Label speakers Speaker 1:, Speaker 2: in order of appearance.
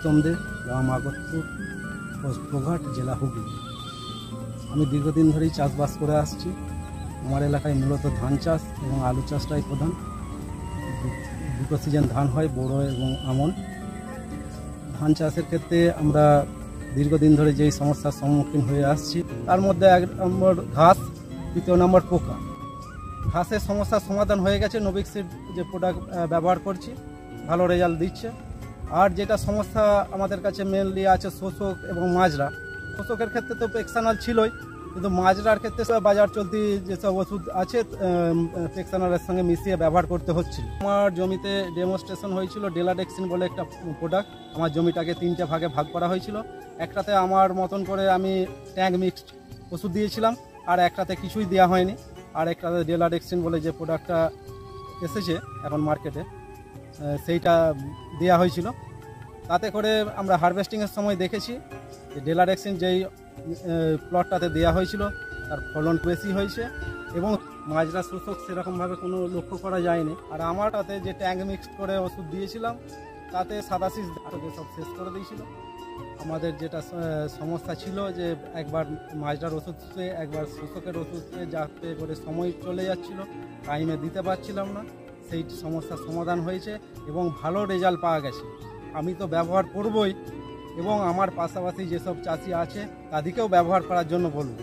Speaker 1: গৌতম দে, গ্রাম Agarpur, post Goghat, জেলা হুগলি। আমি দীর্ঘদিন ধরেই চাষবাস করে আসছি। আমার এলাকায় মূলত ধান চাষ এবং আলু চাষটাই প্রধান। দুটো সিজন ধান হয়, বোরো এবং আমন। ধান চাষের ক্ষেত্রে আমরা দীর্ঘদিন ধরে যেই সমস্যার সম্মুখীন হয়ে আসছি, তার মধ্যে 1 নম্বর ঘাস, 2 নম্বর পোকা। ঘাসের সমস্যার সমাধান হয়ে গেছে, নবিক সিড যে প্রোডাক্ট ব্যবহার করছি, ভালো রেজাল্ট দিচ্ছে। আর যেটা সমস্যা আমাদের কাছে মেনলি আছে শোষক এবং মাজরা। শোষকের ক্ষেত্রে তো পেক্সানাল ছিলই, কিন্তু মাজরার ক্ষেত্রে বাজার চলতি যেসব ওষুধ আছে পেক্সানালের সঙ্গে মিশিয়ে ব্যবহার করতে হচ্ছিল। আমার জমিতে ডেমনস্ট্রেশন হয়েছিল ডেলাডেক্সিন বলে একটা প্রোডাক্ট। আমার জমিটাকে 3টে ভাগে ভাগ করা হয়েছিল। একটাতে আমার মতন করে আমি ট্যাঙ্ক মিক্সড ওষুধ দিয়েছিলাম, আর একটাতে কিছুই দেওয়া হয়নি। আর একটাতে ডেলাডেক্সিন বলে যে প্রোডাক্টটা এসেছে এখন মার্কেটে, সেইটা দেওয়া হয়েছিল। তাতে করে আমরা হারভেস্টিংয়ের সময় দেখেছি যে ডেলাডেক্সিন যেই প্লটটাতে দেওয়া হয়েছিল তার ফলন বেশি হয়েছে এবং মাজরা শোষক সেরকমভাবে কোনো লক্ষ্য করা যায়নি। আর আমারটাতে যে ট্যাঙ্ক মিক্সড করে ওষুধ দিয়েছিলাম তাতে সাদাশিস সব শেষ করে দিয়েছিল। আমাদের যেটা সমস্যা ছিল যে একবার মাজরার ওষুধ একবার শোষকের ওষুধ যাতে করে সময় চলে যাচ্ছিল, টাইমে দিতে পারছিলাম না, সেই সমস্যার সমাধান হয়েছে এবং ভালো রেজাল্ট পাওয়া গেছে। আমি তো ব্যবহার করবই এবং আমার পাশাপাশি যেসব চাষি আছে তাদেরকেও ব্যবহার করার জন্য বলবো।